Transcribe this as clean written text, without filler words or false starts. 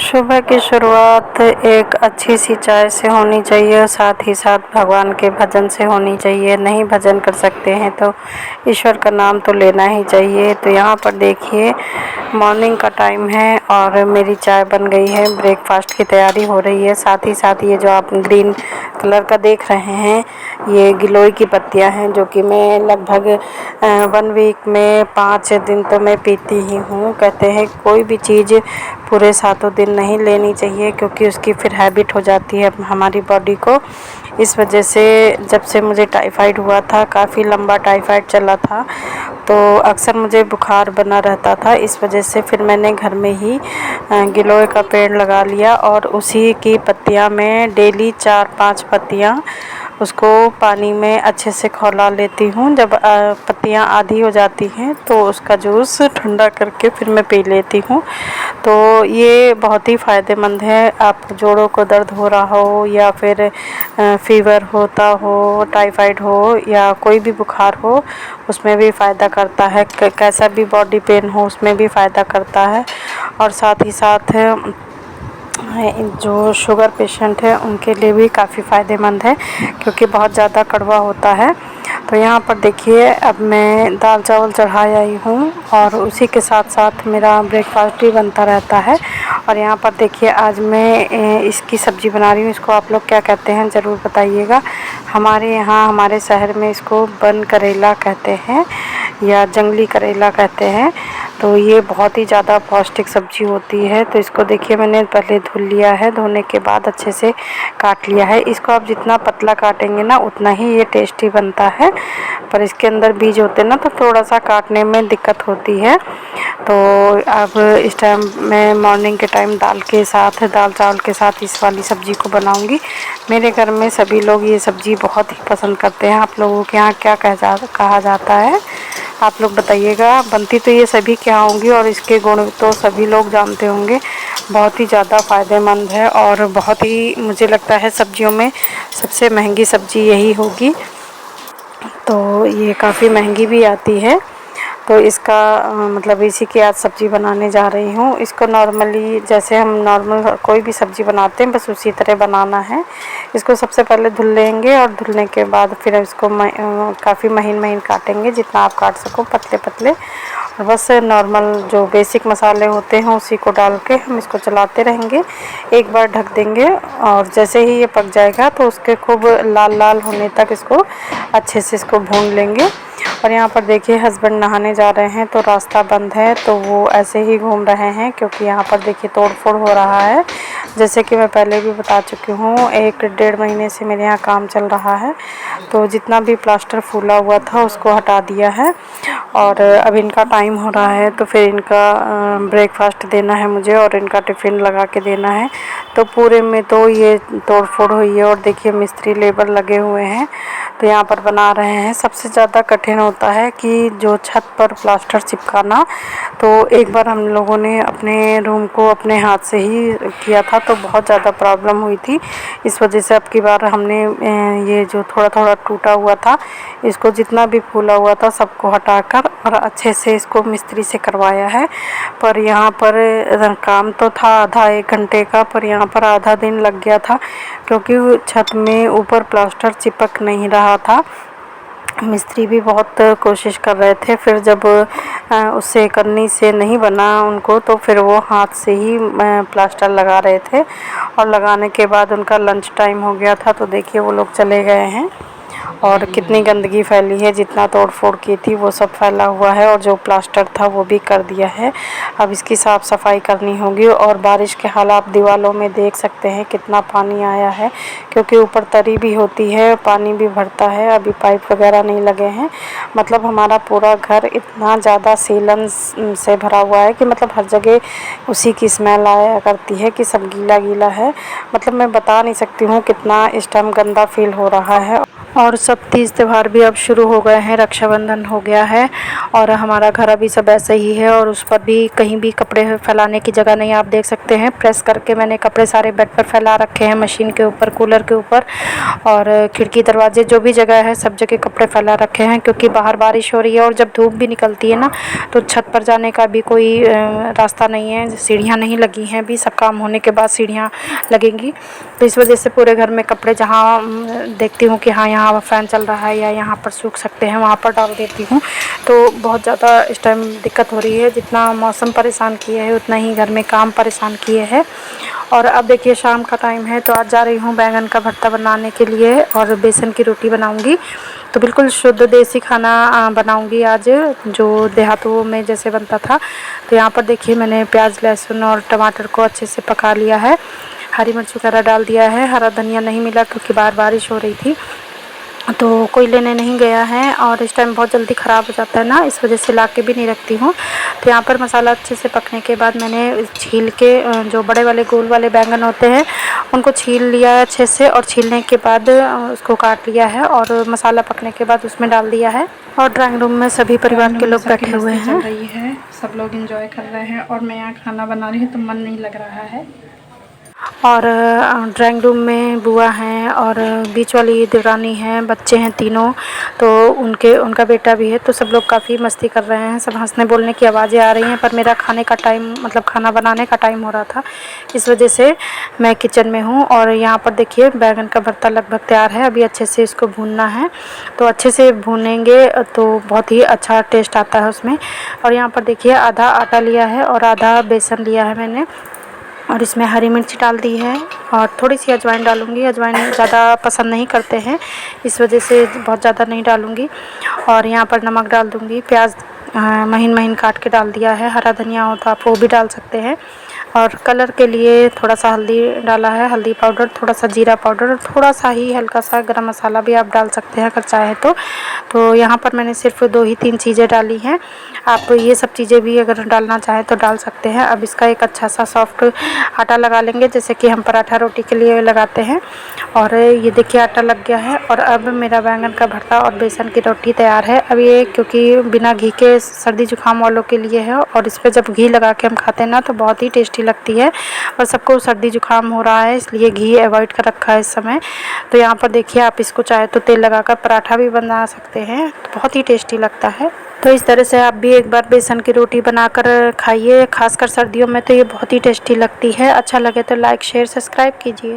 सुबह की शुरुआत एक अच्छी सी चाय से होनी चाहिए, साथ ही साथ भगवान के भजन से होनी चाहिए। नहीं भजन कर सकते हैं तो ईश्वर का नाम तो लेना ही चाहिए। तो यहाँ पर देखिए मॉर्निंग का टाइम है और मेरी चाय बन गई है, ब्रेकफास्ट की तैयारी हो रही है। साथ ही साथ ये जो आप ग्रीन कलर का देख रहे हैं ये गिलोय की पत्तियां हैं, जो कि मैं लगभग 1 वीक में 5 दिन तो मैं पीती ही हूँ। कहते हैं कोई भी चीज़ पूरे 7 दिन नहीं लेनी चाहिए, क्योंकि उसकी फिर हैबिट हो जाती है हमारी बॉडी को। इस वजह से जब से मुझे टाइफाइड हुआ था, काफ़ी लंबा टाइफाइड चला था, तो अक्सर मुझे बुखार बना रहता था। इस वजह से फिर मैंने घर में ही गिलोय का पेड़ लगा लिया और उसी की पत्तियां मैं डेली 4-5 पत्तियां उसको पानी में अच्छे से खौला लेती हूँ। जब पत्तियां आधी हो जाती हैं तो उसका जूस ठंडा करके फिर मैं पी लेती हूँ। तो ये बहुत ही फ़ायदेमंद है। आप जोड़ों को दर्द हो रहा हो या फिर फीवर होता हो, टाइफाइड हो या कोई भी बुखार हो, उसमें भी फ़ायदा करता है। कैसा भी बॉडी पेन हो उसमें भी फ़ायदा करता है। और साथ ही साथ जो शुगर पेशेंट है उनके लिए भी काफ़ी फ़ायदेमंद है, क्योंकि बहुत ज़्यादा कड़वा होता है। तो यहाँ पर देखिए अब मैं दाल चावल चढ़ाई आई हूँ और उसी के साथ साथ मेरा ब्रेकफास्ट भी बनता रहता है। और यहाँ पर देखिए आज मैं इसकी सब्ज़ी बना रही हूँ। इसको आप लोग क्या कहते हैं ज़रूर बताइएगा। हमारे यहाँ हमारे शहर में इसको बन करेला कहते हैं या जंगली करेला कहते हैं। तो ये बहुत ही ज़्यादा पौष्टिक सब्ज़ी होती है। तो इसको देखिए मैंने पहले धुल लिया है, धोने के बाद अच्छे से काट लिया है। इसको आप जितना पतला काटेंगे ना उतना ही ये टेस्टी बनता है, पर इसके अंदर बीज होते हैं ना तो थोड़ा सा काटने में दिक्कत होती है। तो अब इस टाइम मैं मॉर्निंग के टाइम दाल चावल के साथ इस वाली सब्ज़ी को बनाऊंगी। मेरे घर में सभी लोग ये सब्ज़ी बहुत ही पसंद करते हैं। आप लोगों के यहाँ क्या कहा जाता है आप लोग बताइएगा। बनती तो ये सभी के यहाँ होंगी और इसके गुण तो सभी लोग जानते होंगे। बहुत ही ज़्यादा फ़ायदेमंद है और बहुत ही मुझे लगता है सब्जियों में सबसे महंगी सब्ज़ी यही होगी। तो ये काफ़ी महंगी भी आती है। तो इसका मतलब इसी की आज सब्ज़ी बनाने जा रही हूँ। इसको नॉर्मली जैसे हम नॉर्मल कोई भी सब्ज़ी बनाते हैं बस उसी तरह बनाना है। इसको सबसे पहले धुल लेंगे और धुलने के बाद फिर इसको काफ़ी महीन महीन काटेंगे, जितना आप काट सको पतले पतले। और बस नॉर्मल जो बेसिक मसाले होते हैं उसी को डाल के हम इसको चलाते रहेंगे। एक बार ढक देंगे और जैसे ही ये पक जाएगा तो उसके खूब लाल लाल होने तक इसको अच्छे से इसको भून लेंगे। और यहाँ पर देखिए हस्बैंड नहाने जा रहे हैं तो रास्ता बंद है, तो वो ऐसे ही घूम रहे हैं, क्योंकि यहाँ पर देखिए तोड़ फोड़ हो रहा है। जैसे कि मैं पहले भी बता चुकी हूँ 1-1.5 महीने से मेरे यहाँ काम चल रहा है। तो जितना भी प्लास्टर फूला हुआ था उसको हटा दिया है और अब इनका टाइम हो रहा है, तो फिर इनका ब्रेकफास्ट देना है मुझे और इनका टिफ़िन लगा के देना है। तो पूरे में तो ये तोड़ फोड़ हुई है। और देखिए मिस्त्री लेबर लगे हुए हैं तो यहाँ पर बना रहे हैं। सबसे ज़्यादा कठिन होता है कि जो छत पर प्लास्टर चिपकाना। तो एक बार हम लोगों ने अपने रूम को अपने हाथ से ही किया था तो बहुत ज़्यादा प्रॉब्लम हुई थी। इस वजह से अब की बार हमने ये जो थोड़ा थोड़ा टूटा हुआ था इसको जितना भी फूला हुआ था सबको हटाकर और अच्छे से इसको मिस्त्री से करवाया है। पर यहाँ पर काम तो था आधा 1 घंटे का, पर यहाँ पर आधा दिन लग गया था, क्योंकि छत में ऊपर प्लास्टर चिपक नहीं रहा था। मिस्त्री भी बहुत कोशिश कर रहे थे, फिर जब उससे करनी से नहीं बना उनको तो फिर वो हाथ से ही प्लास्टर लगा रहे थे। और लगाने के बाद उनका लंच टाइम हो गया था, तो देखिए वो लोग चले गए हैं और कितनी गंदगी फैली है। जितना तोड़ फोड़ की थी वो सब फैला हुआ है और जो प्लास्टर था वो भी कर दिया है। अब इसकी साफ़ सफाई करनी होगी। और बारिश के हालात दीवारों में देख सकते हैं कितना पानी आया है, क्योंकि ऊपर तरी भी होती है, पानी भी भरता है। अभी पाइप वगैरह नहीं लगे हैं। मतलब हमारा पूरा घर इतना ज़्यादा सीलन से भरा हुआ है कि मतलब हर जगह उसी की स्मेल आया करती है कि सब गीला गीला है। मतलब मैं बता नहीं सकती हूँ कितना इस टाइम गंदा फील हो रहा है। और सब तीज त्यौहार भी अब शुरू हो गए हैं, रक्षाबंधन हो गया है और हमारा घर अभी सब ऐसे ही है और उस पर भी कहीं भी कपड़े फैलाने की जगह नहीं। आप देख सकते हैं प्रेस करके मैंने कपड़े सारे बेड पर फैला रखे हैं, मशीन के ऊपर, कूलर के ऊपर और खिड़की दरवाजे जो भी जगह है सब जगह कपड़े फैला रखे हैं, क्योंकि बाहर बारिश हो रही है और जब धूप भी निकलती है ना तो छत पर जाने का भी कोई रास्ता नहीं है, सीढ़ियाँ नहीं लगी हैं अभी, सब काम होने के बाद सीढ़ियाँ लगेंगी। तो इस वजह से पूरे घर में कपड़े जहाँ देखती हूँ कि हाँ यहाँ फ़ैन चल रहा है या यहाँ पर सूख सकते हैं वहाँ पर डाल देती हूँ। तो बहुत ज़्यादा इस टाइम दिक्कत हो रही है, जितना मौसम परेशान किए है उतना ही घर में काम परेशान किए है। और अब देखिए शाम का टाइम है तो आज जा रही हूँ बैंगन का भरता बनाने के लिए और बेसन की रोटी बनाऊँगी। तो बिल्कुल शुद्ध देसी खाना बनाऊँगी आज, जो देहातों में जैसे बनता था। तो यहाँ पर देखिए मैंने प्याज, लहसुन और टमाटर को अच्छे से पका लिया है, हरी मिर्च वगैरह डाल दिया है। हरा धनिया नहीं मिला क्योंकि बाहर बारिश हो रही थी तो कोई लेने नहीं गया है और इस टाइम बहुत जल्दी ख़राब हो जाता है ना, इस वजह से ला के भी नहीं रखती हूँ। तो यहाँ पर मसाला अच्छे से पकने के बाद मैंने छील के जो बड़े वाले गोल वाले बैंगन होते हैं उनको छील लिया है अच्छे से और छीलने के बाद उसको काट लिया है और मसाला पकने के बाद उसमें डाल दिया है। और ड्राइंग रूम में सभी परिवार के लोग बैठे हुए हैं, रही है, सब लोग एंजॉय कर रहे हैं और मैं यहाँ खाना बना रही हूँ तो मन नहीं लग रहा है। और ड्राइंग रूम में बुआ हैं और बीच वाली देवरानी हैं, बच्चे हैं तीनों, तो उनका बेटा भी है। तो सब लोग काफ़ी मस्ती कर रहे हैं, सब हंसने बोलने की आवाज़ें आ रही हैं। पर मेरा खाने का टाइम मतलब खाना बनाने का टाइम हो रहा था, इस वजह से मैं किचन में हूँ। और यहाँ पर देखिए बैंगन का भरता लगभग तैयार है, अभी अच्छे से इसको भूनना है। तो अच्छे से भूनेंगे तो बहुत ही अच्छा टेस्ट आता है उसमें। और यहाँ पर देखिए आधा आटा लिया है और आधा बेसन लिया है मैंने और इसमें हरी मिर्च डाल दी है और थोड़ी सी अजवाइन डालूँगी। अजवाइन ज़्यादा पसंद नहीं करते हैं, इस वजह से बहुत ज़्यादा नहीं डालूँगी। और यहाँ पर नमक डाल दूँगी, प्याज महीन महीन काट के डाल दिया है, हरा धनिया हो तो आप वो भी डाल सकते हैं। और कलर के लिए थोड़ा सा हल्दी डाला है, हल्दी पाउडर, थोड़ा सा जीरा पाउडर और थोड़ा सा ही हल्का सा गरम मसाला भी आप डाल सकते हैं अगर चाहे तो यहाँ पर मैंने सिर्फ 2 ही 3 चीज़ें डाली हैं। आप ये सब चीज़ें भी अगर डालना चाहें तो डाल सकते हैं। अब इसका एक अच्छा सा सॉफ्ट आटा लगा लेंगे, जैसे कि हम पराठा रोटी के लिए लगाते हैं। और ये देखिए आटा लग गया है और अब मेरा बैंगन का भरता और बेसन की रोटी तैयार है। अब ये क्योंकि बिना घी के सर्दी जुकाम वालों के लिए है और इस पर जब घी लगा के हम खाते हैं ना तो बहुत ही टेस्टी लगती है। और सबको सर्दी जुकाम हो रहा है इसलिए घी अवॉइड कर रखा है इस समय। तो यहाँ पर देखिए आप इसको चाहे तो तेल लगाकर पराठा भी बना सकते हैं, तो बहुत ही टेस्टी लगता है। तो इस तरह से आप भी एक बार बेसन की रोटी बनाकर खाइए, खासकर सर्दियों में तो ये बहुत ही टेस्टी लगती है। अच्छा लगे तो लाइक, शेयर, सब्सक्राइब कीजिए।